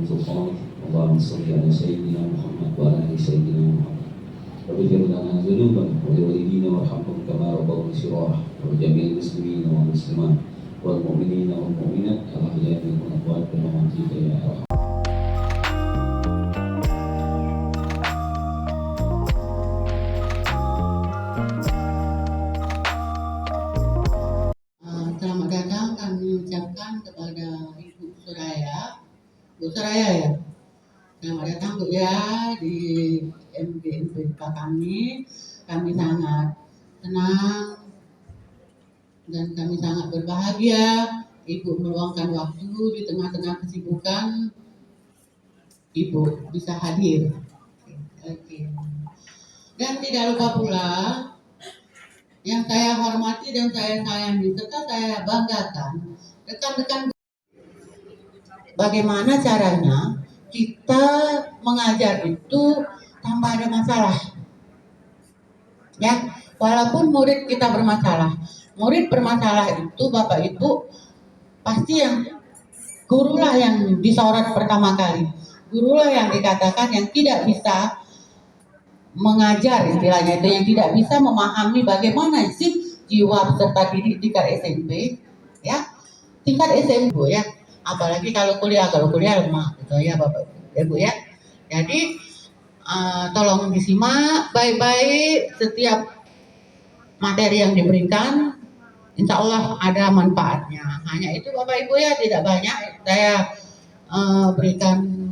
تقال اللهم صل على سيدنا محمد وعلى آل سيدنا محمد واغفر لنا ذنوبنا ولوالدينا وارحمهم كما ربونا صغارا ولجميع المسلمين والمسلمات والمؤمنين والمؤمنات الأحياء منهم والأموات برحمتك يا أرحم. Selamat datang kami ucapkan kepada Ibu Suraya. Bu Suraya ya, selamat datang Bu ya di MGMPK kami. Kami sangat senang dan kami sangat berbahagia Ibu meluangkan waktu di tengah-tengah kesibukan Ibu bisa hadir. Oke. Dan tidak lupa pula yang saya hormati dan saya sayangi serta saya banggakan rekan-rekan, bagaimana caranya kita mengajar itu tanpa ada masalah. Ya, walaupun murid kita bermasalah, murid bermasalah itu Bapak Ibu pasti yang gurulah yang disorot pertama kali, gurulah yang dikatakan yang tidak bisa mengajar, istilahnya itu yang tidak bisa memahami bagaimana sih jiwa peserta didik tingkat SMP, ya tingkat SMP ya, apalagi kalau kuliah lemah gitu ya Bapak Ibu ya. Jadi tolong disimak baik-baik setiap materi yang diberikan, insya Allah ada manfaatnya. Hanya itu Bapak Ibu ya, tidak banyak saya berikan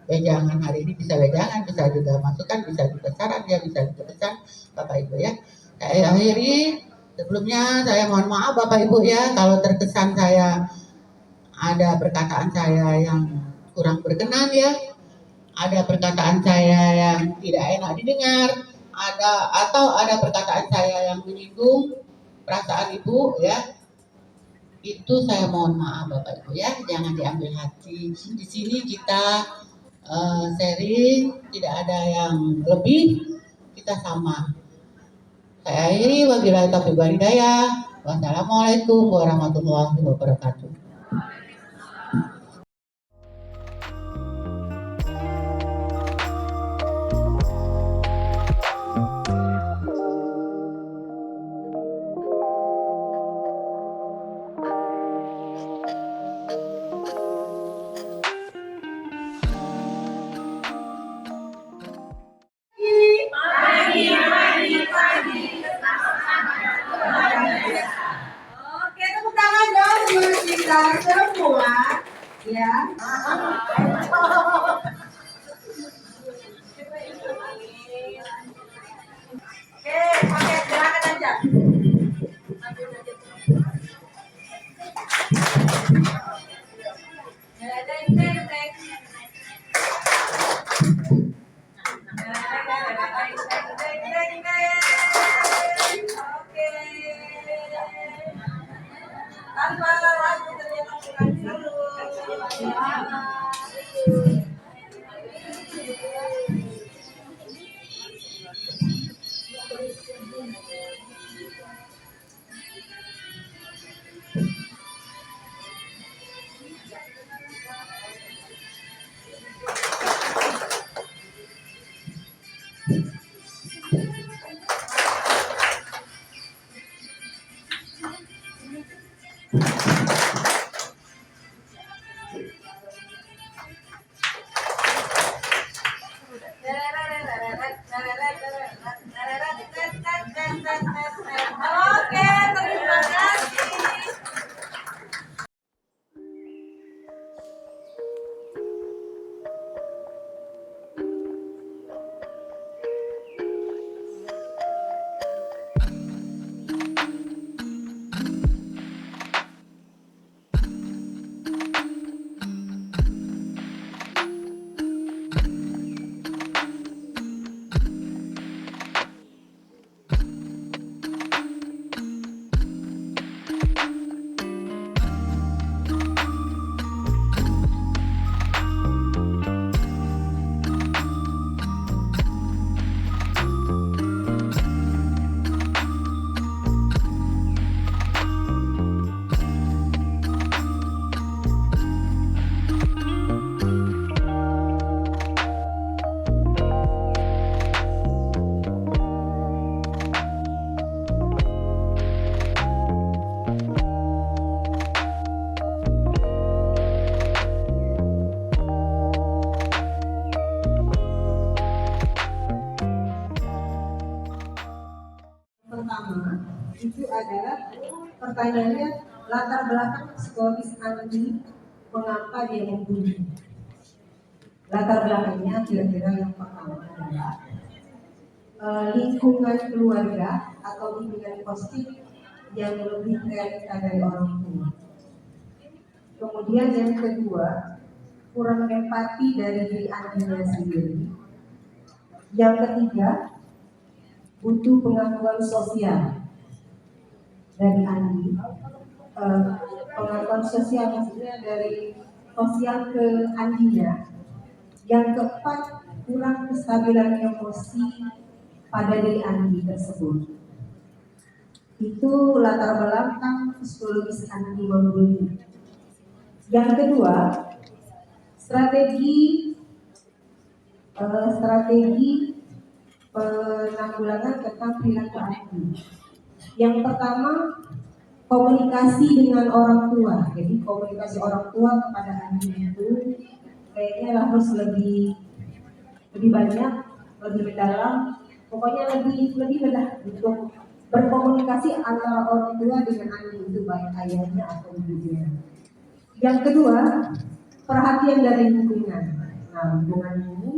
wejangan hari ini, bisa wejangan, bisa juga masukan, bisa juga saran, ya bisa juga pesan Bapak Ibu ya. Saya akhiri, sebelumnya saya mohon maaf Bapak Ibu ya kalau terkesan saya ada perkataan saya yang kurang berkenan ya, ada perkataan saya yang tidak enak didengar, ada perkataan saya yang menyinggung perasaan Ibu ya. Itu saya mohon maaf Bapak Ibu ya, jangan diambil hati. Di sini kita sharing, tidak ada yang lebih, kita sama. Saya akhiri, wabillahi taufiq wal hidayah. Wassalamualaikum warahmatullahi wabarakatuh. Oke, tepuk tangan dong buat kita semua, ya. Oke, pakai gerakan aja. Tanpa lagu terjemahkan dulu. Oke, terima kasih. itu adalah pertanyaannya latar belakang psikologis Andi mengapa dia membunuh. Latar belakangnya kira-kira yang pertama adalah lingkungan keluarga atau lingkungan positif yang lebih realita dari orang tua. Kemudian yang kedua, kurang empati dari diri Andinya sendiri. Yang ketiga, butuh pengakuan sosial dari Andi. Pengakuan sosial maksudnya dari sosial ke Andinya. Yang keempat, kurang kestabilan emosi pada diri Andi tersebut. Itu latar belakang psikologis Andi membuli. Yang kedua, strategi penanggulangan tentang perilaku Andi. Yang pertama, komunikasi dengan orang tua. Jadi komunikasi orang tua kepada Andi itu kayaknya harus lebih banyak, lebih mendalam. Pokoknya lebih mudah untuk berkomunikasi antara orang tua dengan Andi, itu baik ayahnya atau ibunya. Yang kedua, perhatian dari lingkungan. Nah, lingkungan ini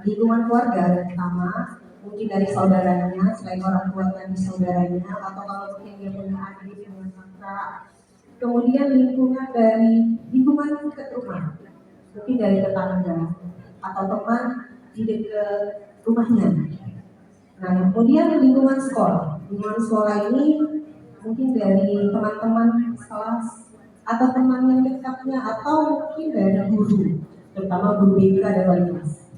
lingkungan keluarga pertama, mungkin dari saudaranya, selain orang tua dari saudaranya, atau kalau mungkin dia punya adik dengan kakak. Kemudian lingkungan dekat rumah, mungkin dari tetangga atau teman di dekat rumahnya. Nah, kemudian lingkungan sekolah. Lingkungan sekolah ini mungkin dari teman-teman kelas atau teman yang dekatnya, atau mungkin dari guru, terutama guru BK dan wali kelas.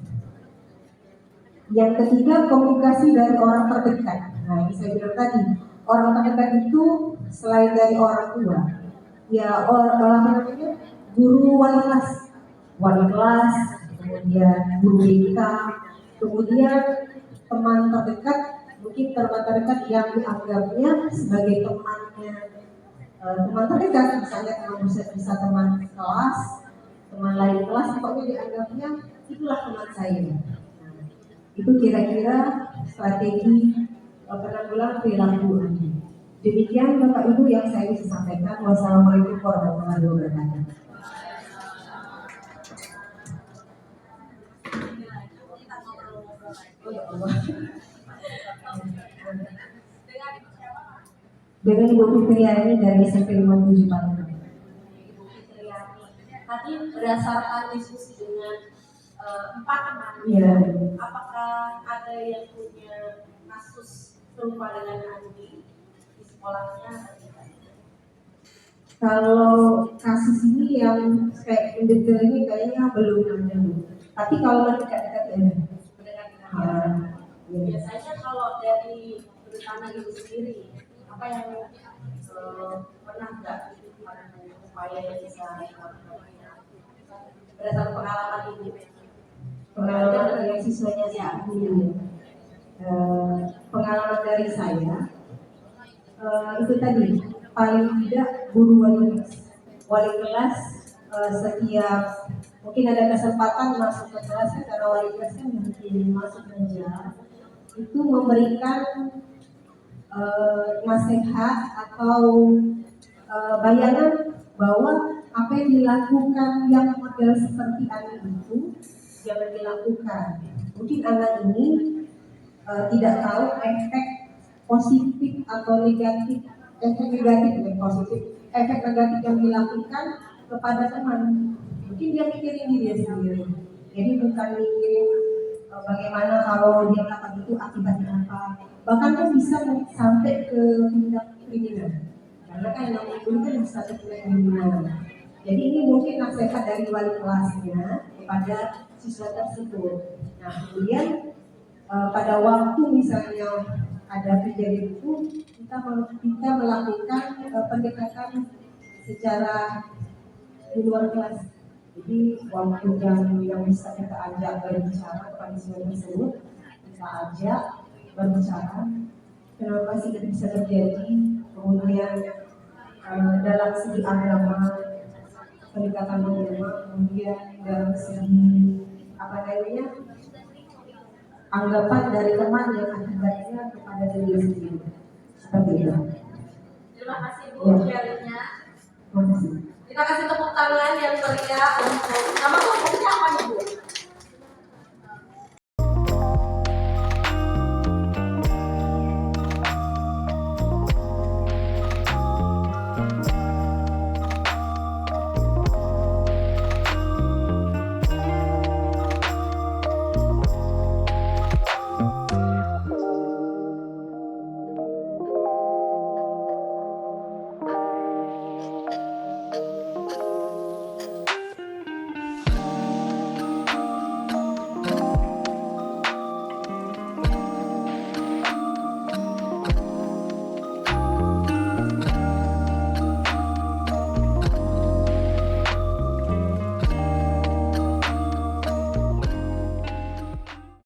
Yang ketiga, komunikasi dari orang terdekat. Nah, ini saya bilang tadi, orang terdekat itu selain dari orang tua, ya orang guru wali kelas, kemudian guru BK, kemudian teman terdekat, mungkin teman terdekat yang dianggapnya sebagai temannya, teman terdekat, misalnya bisa teman kelas, teman lain kelas, pokoknya dianggapnya itulah teman saya. Nah, itu kira-kira strategi penanggulangan perilaku Andi. Demikian Bapak Ibu yang saya bisa sampaikan. Wassalamualaikum warahmatullahi wabarakatuh. Dengan Ibu Fitriani dari SMP 57 Palembang. Ibu Fitriani, tadi berdasarkan diskusi dengan empat teman, ya, apakah ada yang punya kasus serupa dengan Andi di sekolahnya? Kalau kasus ini yang kayak detail ini kayaknya belum ada. Tapi kalau dekat-dekat ya. Biasanya kalau dari anak ibu sendiri, apa yang pernah nggak upaya yang bisa berdasarkan pengalaman ibu? Pengalaman dari siswanya ya, pengalaman dari saya itu tadi, paling tidak guru wali kelas setiap mungkin ada kesempatan masuk ke kelas, karena wali kelas kan mungkin masuk mengajar, itu memberikan nasihat atau bayangan bahwa apa yang dilakukan yang model seperti anak itu jangan dilakukan. Mungkin anak ini tidak tahu efek positif atau negatif, efek negatif dan positif, efek negatif yang dilakukan kepada teman. Mungkin dia mikirin diri sendiri, jadi bukan mikirin bagaimana kalau dia melakukan itu akibatnya apa. Bahkan kan bisa sampai ke tindak kriminal, karena kan yang itu kan bisa ke kriminal. Jadi ini mungkin nasihat dari wali kelasnya kepada siswa tersebut. Nah, kemudian pada waktu misalnya ada kejadian itu, kita melakukan pendekatan secara di luar kelas. Jadi waktu yang bisa kita ajak berbicara kepada siswa tersebut, kita ajak berbicara kenapa sih itu bisa terjadi, kemudian dalam segi agama, pendekatan agama, kemudian dalam segi anggapan dari teman yang akibatnya kepada diri sendiri. Seperti itu. Terima kasih Bu Ya. sharingnya. Terima kasih. Kita kasih tepuk tangan yang meriah untuk nama kelompoknya apa nih Bu?